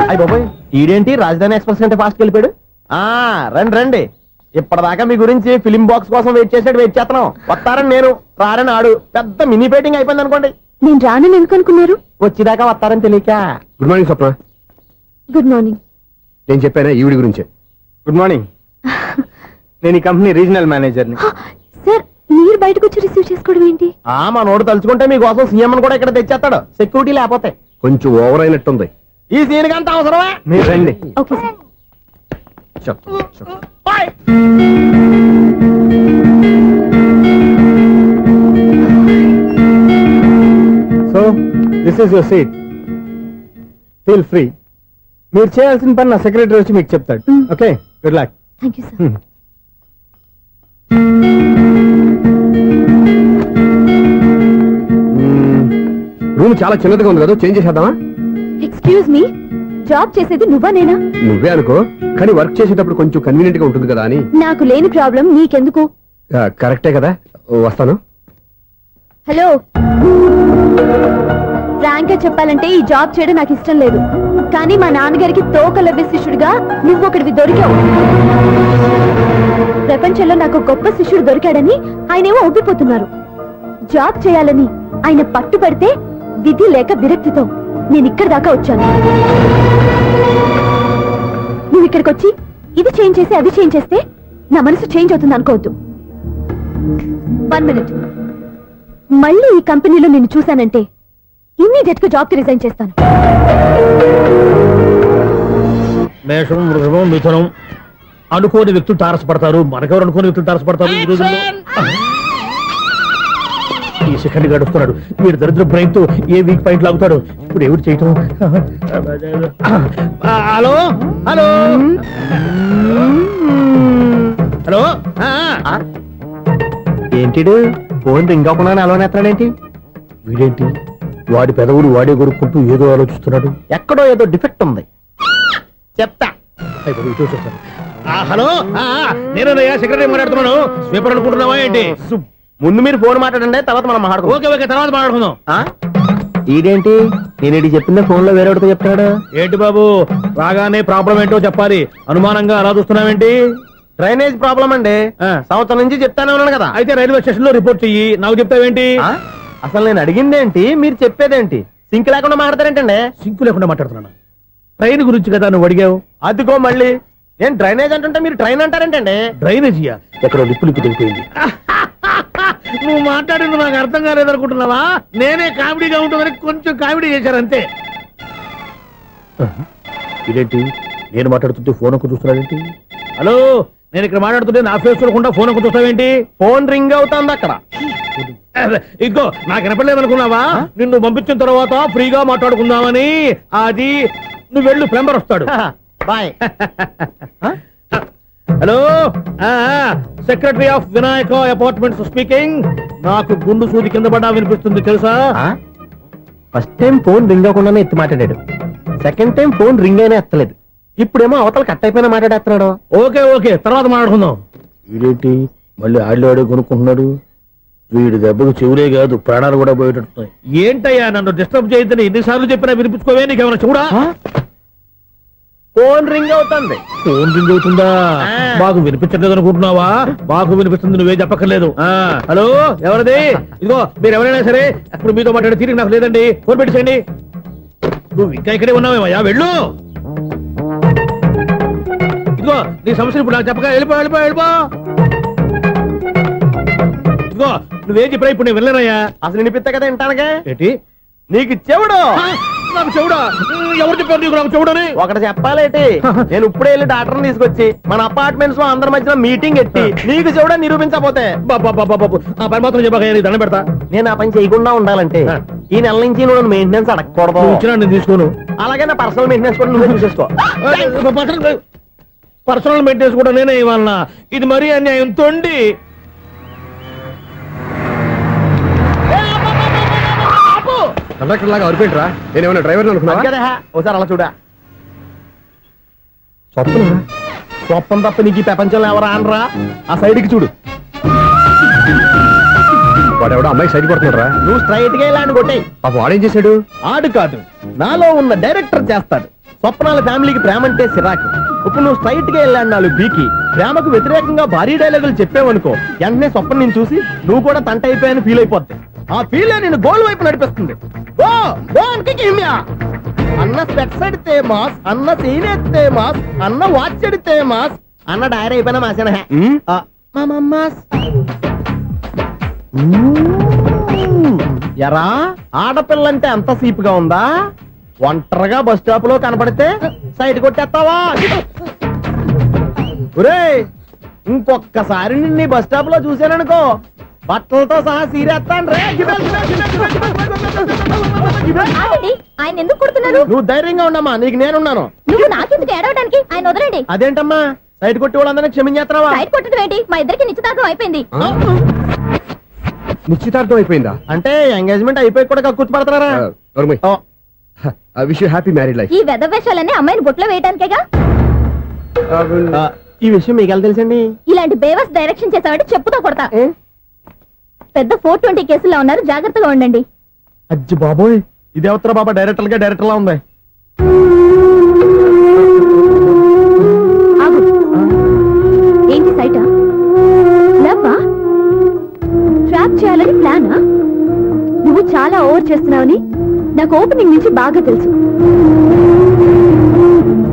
అయ్య బాబోయ్, ఈడేంటి రాజధాని ఎక్స్ప్రెస్ కంటే ఫాస్ట్ వెళ్ళిపోయాడు. రండి రండి, ఇప్పటిదాకా మీ గురించి ఫిలిం బాక్స్ కోసం వెయిట్ చేస్తున్నాం. వస్తారని నేను, రారని ఆడు. పెద్ద మినీ పేటింగ్ అయిపోయింది అనుకోండి. నేను రానని ఎందుకు అనుకున్నారు? వచ్చేదాకా వస్తారని తెలియక. Good morning Swapna. Good morning. నేను చెప్పానా ఈవిడి గురించే. Good morning. నేను ఈ కంపెనీ రీజనల్ మేనేజర్ని. సార్, మీరు బయటకు వచ్చి రిసీవ్ చేసుకోవడం ఏంటి? మా నోడు తలుచుకుంటే మీకోసం సీఎం అని కూడా ఇక్కడ తెచ్చేస్తాడు, సెక్యూరిటీ లేకపోతే. కొంచెం ఓవర్ అయినట్టుంది. ఈ సీన్ కంత అవసరమా? మీరు రండి. Okay sir. Bye. So this is your seat, feel free. మీరు చేయాల్సిన పని నా సెక్రటరీ వచ్చి మీకు చెప్తాడు. Okay, good luck. Thank you sir. Room చాలా చిన్నదిగా ఉంది కదా, చేంజ్ చేసేద్దామా? ఎక్స్క్యూజ్ మీ, జాబ్ చేసేది నువ్వా నేనా? నువ్వే అనుకో, కానీ వర్క్ చేసేటప్పుడు కొంచెం కన్వీనియంట్ గా ఉంటుంది కదా అని. నాకు లేని ప్రాబ్లం నీకెందుకు? కరెక్టే కదా, వస్తాను. హలో, ఫ్రాంక్ గా చెప్పాలంటే ఈ జాబ్ చేయడం నాకు ఇష్టం లేదు. కానీ మా నాన్నగారికి తోకలవ్వే శిష్యుడిగా నువ్వు ఒకటివి దొరికావు. ప్రపంచంలో నాకు గొప్ప శిష్యుడు దొరికాడని ఆయనేమో ఒప్పిపోతున్నారు. జాబ్ చేయాలని ఆయన పట్టుపడితే విధి లేక విరక్తితో నేను ఇక్కడి దాకా వచ్చాను. నువ్వు ఇక్కడికి వచ్చి ఇది చేంజ్ చేసి అది చేంజ్ చేస్తే నా మనసు చేంజ్ అవుతుంది అనుకోవద్దు. 1 మినిట్. మళ్ళీ ఈ కంపెనీలో నేను చూశానంటే ఇమ్మీడియట్ గా జాబ్ కి రిజైన్ చేస్తాను. మేషం, వృషభం, మిథునం అనుకోని వ్యక్తులు తారసపడతారు. మనకెవరు అనుకోని వ్యక్తులు తారసపడతారు ఈ రోజుల్లో? ఈ సెకండ్ గడుస్తున్నాడు. మీరు దరిద్ర బ్రెయిన్ తో ఏ వీక్ పాయింట్ లాగుతాడు. ఇప్పుడు ఎవరు చేయటం? Hello hello hello. ఏంటిడు ఫోన్ రింగ్ అవ్వకుండా అలవనేస్తాడేంటి? వీడేంటి వాడి పెదవులు వాడే కొరుక్కుంటూ ఏదో ఆలోచిస్తున్నాడు. ఎక్కడో ఏదో డిఫెక్ట్ ఉంది, చెప్తా. హలో, నేనయ్యా సెక్రటరీ మాట్లాడుతున్నాను. స్వీపర్ అనుకుంటున్నావా ఏంటి? ముందు మీరు ఫోన్ మాట్లాడండి, తర్వాత మనం మాట్లాడుకో. ఓకే ఓకే, తర్వాత మాట్లాడుకుందాం. ఈడేంటి నేను చెప్పిందే ఫోన్ లో వేరే ఒకటి చెప్తాడు. ఏంటి బాబు, రాగానే ప్రాబ్లం ఏంటో చెప్పాలి. అనుమానంగా అలా చూస్తున్నావేంటి? డ్రైనేజ్ ప్రాబ్లం అండి. సంవత్సరం నుంచి చెప్తానే ఉన్నాను కదా. అయితే రైల్వే స్టేషన్ లో రిపోర్ట్ చెయ్యి, నాకు చెప్తావేంటి? అసలు నేను అడిగిందేంటి, మీరు చెప్పేదేంటి? సింక్ లేకుండా మాట్లాడతారేంటండి? సింకు లేకుండా మాట్లాడుతున్నాను. ట్రైన్ గురించి కదా నువ్వు అడిగావు. అదిగో మళ్ళీ నేను డ్రైనేజ్ అంటుంటే మీరు ట్రైన్ అంటారేంటండి? డ్రైనేజీయా? ఎక్కడో లిప్పు లిప్పు తెలిపోయింది. నువ్వు మాట్లాడింది నాకు అర్థం కాలేదనుకుంటున్నావా? నేనే కామెడీగా ఉంటుందని కొంచెం కామెడీ చేశారంతే. ఇదేంటి నేను మాట్లాడుతుంటే ఫోన్ ఒక్క చూస్తున్నావేంటి? హలో, నేను ఇక్కడ మాట్లాడుతుంటే నా ఫేస్ చూడకుండా ఫోన్ ఒక్క చూస్తావేంటి? ఫోన్ రింగ్ అవుతుంది అక్కడ. ఇంకో నాకు వినపడలేదనుకున్నావా? నిన్ను పంపించిన తర్వాత ఫ్రీగా మాట్లాడుకుందామని. అది నువ్వు వెళ్ళు, ప్లంబర్ వస్తాడు. Bye. Hello, secretary of Vinayaka apartments speaking. నాకు గుండు సూది కింద పడ్డా వినిపిస్తుంది తెలుసా? ఫస్ట్ టైం ఫోన్ రింగ్ అవ్వకుండానే ఎత్తి మాట్లాడాడు. సెకండ్ టైం ఫోన్ రింగ్ అయినా ఎత్తలేదు. ఇప్పుడేమో అవతల కట్ అయిపోయినా మాట్లాడేస్తున్నాడు. ఓకే ఓకే, తర్వాత మాట్లాడుకుందాం. వీడేంటి మళ్ళీ ఆడిలో ఆడే కొనుక్కుంటున్నాడు? వీడి దెబ్బకు చెవులే కాదు ప్రాణాలు కూడా పోయేటట్టున్నాయి. ఏంటయ్యా నన్ను డిస్టర్బ్ చేయొద్దని ఎన్నిసార్లు చెప్పినా వినిపించుకోవే? నీకేమైనా చూడా? ఫోన్ రింగ్ అవుతుంది. ఫోన్ రింగ్ అవుతుందా? మాకు వినిపించట్లేదు అనుకుంటున్నావా? మాకు వినిపిస్తుంది, నువ్వే చెప్పక్కర్లేదు. హలో, ఎవరిది? ఇదిగో మీరు ఎవరైనా సరే అప్పుడు మీతో మాట్లాడే తీరిక నాకు లేదండి. ఫోన్ పెట్టేసేయండి. నువ్వు ఇంకా ఇక్కడే ఉన్నావేమయ్యా వెళ్ళు. ఇదిగో నీ సమస్యలు ఇప్పుడు నాకు చెప్పగా వెళ్ళిపో వెళ్ళిపో వెళ్ళిపో. ఇదిగో నువ్వేం చెప్పరా ఇప్పుడు నేను వెళ్ళానయ్యా. అసలు వినిపిస్తా కదా వింటానుగా. ఏంటి నీకు చెవుడు నాకు చెవుడా? ఎవరు చెప్పారు నీకు నాకు చెవుడని? ఒకటి చెప్పాలేటి. నేను ఇప్పుడే వెళ్ళి డాక్టర్ని తీసుకొచ్చి మన అపార్ట్మెంట్స్ లో అందరి మధ్యన మీటింగ్ ఎట్టి నీకు చెవుడా నిరూపించకపోతే బాబు ఆ పని మాత్రం చెప్పగా నీకు దండం పెడతా. నేను ఆ పని చేయకుండా ఉండాలంటే ఈ నెల నుంచి నువ్వు మెయింటెనెన్స్ అడగకూడదు. నువ్వు ఇచ్చినా నేను తీసుకోను. అలాగే నా పర్సనల్ మెయింటెనెన్స్ కూడా నువ్వే చూసేసుకో. పర్సనల్ మెయింటెనెన్స్ కూడా నేనే ఇవ్వాలన్నా? ఇది మరీ అన్యాయం తొండి. కండక్టర్ లాగా అరిపోయింట్రా. నేనేమన్నా డ్రైవర్ అనుకున్నా? కదా ఒకసారి అలా చూడా. స్వప్న స్వప్నం తప్ప నీకు ఈ ప్రపంచంలో ఎవరా అనరా? ఆ సైడ్ కి చూడు. వాడెవడో అమ్మాయి సైడ్ కొడుతున్నారా? నువ్వు స్ట్రైట్ గా ఇలాంటి కొట్టాయి. పాప వాడేం చేశాడు? ఆడు కాదు, నాలో ఉన్న డైరెక్టర్ చేస్తాడు. స్వప్నాల ఫ్యామిలీకి ప్రేమ అంటే సిరాకు. ఇప్పుడు నువ్వు స్ట్రైట్ గా వెళ్ళాడు నాలుగు బీకి ప్రేమకు వ్యతిరేకంగా భారీ డైలాగులు చెప్పావనుకో, వెంటనే స్వప్నం నేను చూసి నువ్వు కూడా తంట అయిపోయాను ఫీల్ అయిపోద్ది. ఆ ఫీల్ నేను గోల్ వైపు నడిపిస్తుంది. అన్న స్పెట్స్ అడితే మాస్, అన్న సీన్ ఎత్తే మాస్, అన్న వాచ్ అడితే మాస్, అన్న డైరీ అయిపోయినా మాసేనా ఎరా ఆడపిల్లంటే అంత సీప్ గా ఉందా? ఒంటరిగా బస్ స్టాప్ లో కనపడితే సైడ్ కొట్టేస్తావా? ఒరేయ్ ఇంకొక్కసారి నిన్ను బస్ స్టాప్ లో చూసాననుకో బట్టలతో సహా సీరేస్తాను రే. ఆయన ఎందుకు కొడుతున్నారు? నువ్వు ధైర్యంగా ఉండమ్మా, నీకు నేనున్నాను. నువ్వు నాకెందుకు ఏడవడానికి? ఆయన వదలండి. అదేంటమ్మా సైడ్ కొట్టి వాళ్ళందరినీ క్షమించేస్తున్నావా? సైడ్ కొట్టడం ఏంటి? మా ఇద్దరికి నిశ్చితార్థం అయిపోయింది. నిశ్చితార్థం అయిపోయిందా? అంటే ఎంగేజ్మెంట్ అయిపోయి కూడా కూర్చోబడతారా? Wish you happy married life. ఈ వెధవేషాలన్నీ అమ్మాయిని బొట్లో వేయడానికేగా. ఈ విషయం మీకు ఎలా తెలుసండి? ఇలాంటి బేవస్ డైరెక్షన్ చేసావంటే చెప్పుతో కొడతా. పెద్ద 420 కేసుల్లో ఉన్నారు, జాగ్రత్తగా ఉండండి. అజ్జి బాబోయ్, ఇదే ఉత్తర బాబా డైరెక్టర్ లా ఉంది. ఆగు. ఏంటి సైటా? లవ్వా? ట్రాప్ చేయాలని ప్లానా? నువ్వు చాలా ఓవర్ చేస్తున్నావని నాకు ఓపెనింగ్ నుంచి బాగా తెలుసు.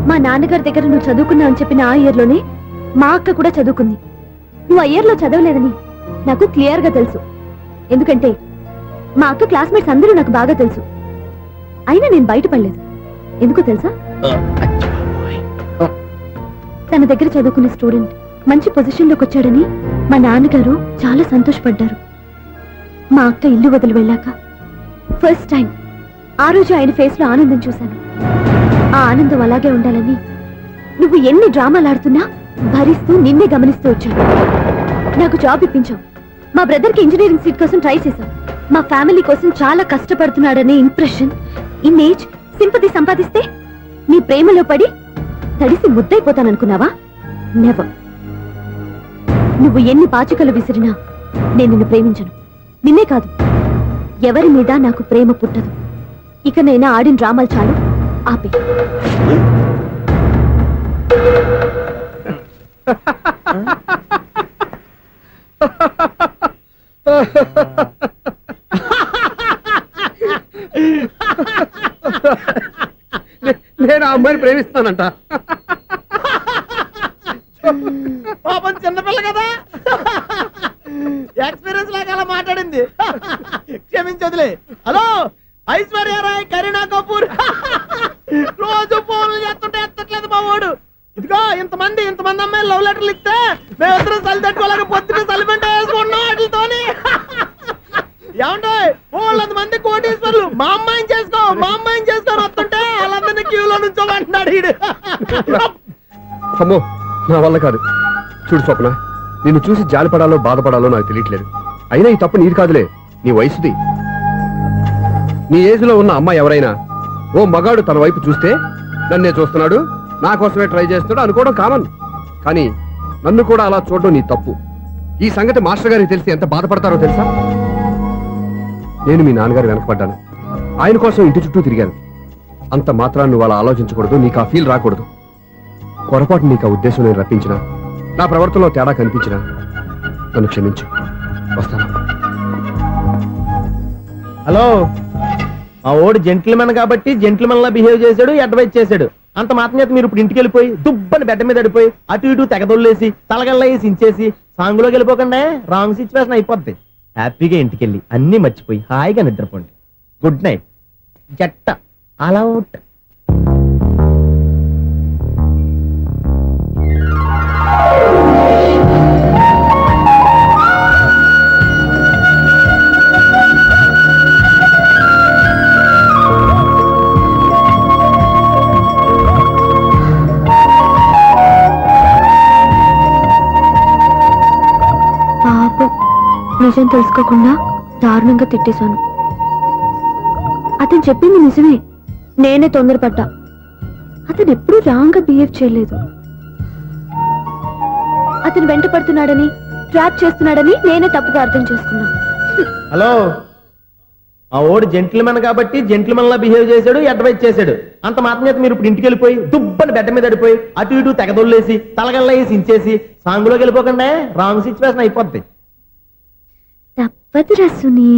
మా నాన్నగారి దగ్గర నువ్వు చదువుకున్నావు అని చెప్పిన ఆ ఇయర్ లోనే మా అక్క కూడా చదువుకుంది. నువ్వు ఆ ఇయర్ లో చదవలేదని నాకు క్లియర్ గా తెలుసు. ఎందుకంటే మా అక్క క్లాస్మేట్స్ అందరూ నాకు బాగా తెలుసు. అయినా నేను బయటపడలేదు. ఎందుకో తెలుసా? తన దగ్గర చదువుకున్న స్టూడెంట్ మంచి పొజిషన్ లోకి వచ్చాడని మా నాన్నగారు చాలా సంతోషపడ్డారు. మా అక్క ఇల్లు వదిలి వెళ్ళాక ఫస్ట్ టైం ఆ రోజు ఆయన ఫేస్ లో ఆనందం చూశాను. ఆ ఆనందం అలాగే ఉండాలని నువ్వు ఎన్ని డ్రామాలు ఆడుతున్నా భరిస్తూ నిన్నే గమనిస్తూ వచ్చాను. నాకు జాబ్ ఇప్పించావు. మా బ్రదర్ కి ఇంజనీరింగ్ సీట్ కోసం ట్రై చేశావు. మా ఫ్యామిలీ కోసం చాలా కష్టపడుతున్నాడనే ఇంప్రెషన్, ఇమేజ్, సింపతి సంపాదిస్తే నీ ప్రేమలో పడి తడిసి ముద్దైపోతాననుకున్నావా? నెవర్. నువ్వు ఎన్ని పాచికలు విసిరినా నేను నిన్ను ప్రేమించను. నిన్నే కాదు, ఎవరి మీద నాకు ప్రేమ పుట్టదు. ఇకనైనా ఆడిన డ్రామాలు చాలు, ఆపే. నేను ఆ అమ్మాయిని ప్రేమిస్తానంట. పాపం చిన్నపిల్ల కదా, ఎక్స్పీరియన్స్ లాగా అలా మాట్లాడింది. క్షమించదులే. హలో ఐశ్వర్యరాయ్, కరీనా కపూర్ రోజు ఫోన్లు చేస్తుంటే ఎత్తట్లేదు మా వాడు. ఇదిగో ఇంతమంది అమ్మాయిలు లవ్ లెటర్లు ఇస్తే మేమిద్దరం చలి తట్టుకోలేక పొద్దున చలిమంట వేసుకుంటున్నాం వాటితోని. ఏమంటే వాళ్ళంత మంది కోటీశ్వర్లు మా అమ్మాయిని చేసుకో వస్తుంటే వాళ్ళందరినీ క్యూలో నుంచోమంటున్నాడు వీడు. అమ్మో నా వల్ల కాదు. చూడు స్వప్న, నిన్ను చూసి జాలిపడాలో బాధపడాలో నాకు తెలియట్లేదు. అయినా ఈ తప్పు నీది కాదులే, నీ వయసుది. నీ ఏజ్ లో ఉన్న అమ్మాయి ఎవరైనా ఓ మగాడు తన వైపు చూస్తే నన్నే చూస్తున్నాడు, నా కోసమే ట్రై చేస్తున్నాడు అనుకోవడం కామన్. కానీ నన్ను కూడా అలా చూడడం నీ తప్పు. ఈ సంగతి మాస్టర్ గారికి తెలిసి ఎంత బాధపడతారో తెలుసా? నేను మీ నాన్నగారు వెనకపడ్డాను, ఆయన కోసం ఇంటి చుట్టూ తిరిగాను. అంత మాత్రాన్ని నువ్వు అలా ఆలోచించకూడదు, నీకు ఆ ఫీల్ రాకూడదు. పొరపాటు నీకు ఆ ఉద్దేశం నేను రప్పించిన, నా ప్రవర్తనలో తేడా కనిపించిన నన్ను క్షమించు. వస్తాను. హలో ఆ ఓడు జెంటిల్మెన్ కాబట్టి జెంటిల్మెన్ లా బిహేవ్ చేశాడు, అడ్వైజ్ చేశాడు. అంత మాత్రం చేత మీరు ఇప్పుడు ఇంటికి వెళ్ళిపోయి దుబ్బని బెడ్ మీద పడిపోయి అటు ఇటు తెగదొల్లేసి తలగల్లా వేసి ఇంచేసి సాంగులోకి వెళ్ళిపోకుండా రాంగ్ సిచ్యువేషన్ అయిపోద్ది. హ్యాపీగా ఇంటికి వెళ్ళి అన్ని మర్చిపోయి హాయిగా నిద్రపోండి. Good night. జట్ట అలా అవుట్. పాపం నిజం తెలుసుకోకుండా దారుణంగా తిట్టేశాను. అతను చెప్పింది నిజమే, నేనే తొందరపడ్డా. అతను ఎప్పుడూ రాంగ్ గా బిహేవ్ చేయలేదు. అతను వెంట పడుతున్నాడని, ట్రాప్ చేస్తున్నాడని నేనే తప్పుగా అర్థం చేసుకున్నా. హలో, ఆ ఓడు జెంటిల్మెన్ కాబట్టి జెంటిల్మెన్ లా బిహేవ్ చేశాడు, అడ్వైజ్ చేశాడు. అంత మాత్రం చేత మీరు ఇప్పుడు ఇంటికి వెళ్ళిపోయి దుబ్బని బెడ్ మీద పడిపోయి అటు ఇటు తెగదొల్లేసి తలగల్లా వేసి ఇంచేసి సాంగులోకి వెళ్ళిపోకుండా రాంగ్ సిచ్యువేషన్ అయిపోద్ది. తప్పదురా Suni.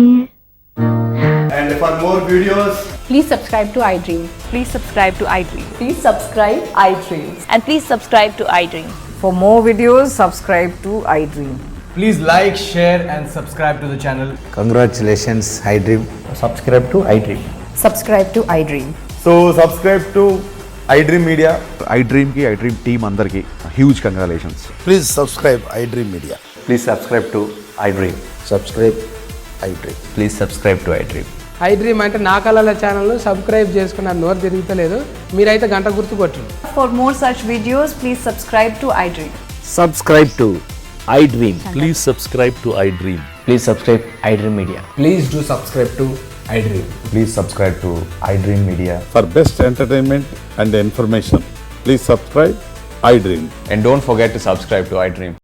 And for more videos, Please subscribe to iDream. Please subscribe to iDream. Please subscribe iDream. And please subscribe to iDream. For more videos, subscribe to iDream. please like, share, and subscribe to the channel. Congratulations, iDream. Subscribe to iDream. Subscribe to iDream. So subscribe to iDream Media. iDream కి iDream team అందరికి huge congratulations. Please subscribe iDream Media. Please subscribe to iDream. Subscribe iDream. Please subscribe to iDream. iDream అంటే నా కళల channel subscribe చేసుకున్నారు, నోరు తిరుగుతలేదు. మీరైతే గంట గుర్తు కొట్టండి. For more such videos, please subscribe to iDream. Subscribe to iDream. Please subscribe to iDream. Please subscribe iDream Media. Please do subscribe to iDream. Please subscribe to iDream Media. For best entertainment and information, please subscribe iDream. And don't forget to subscribe to iDream.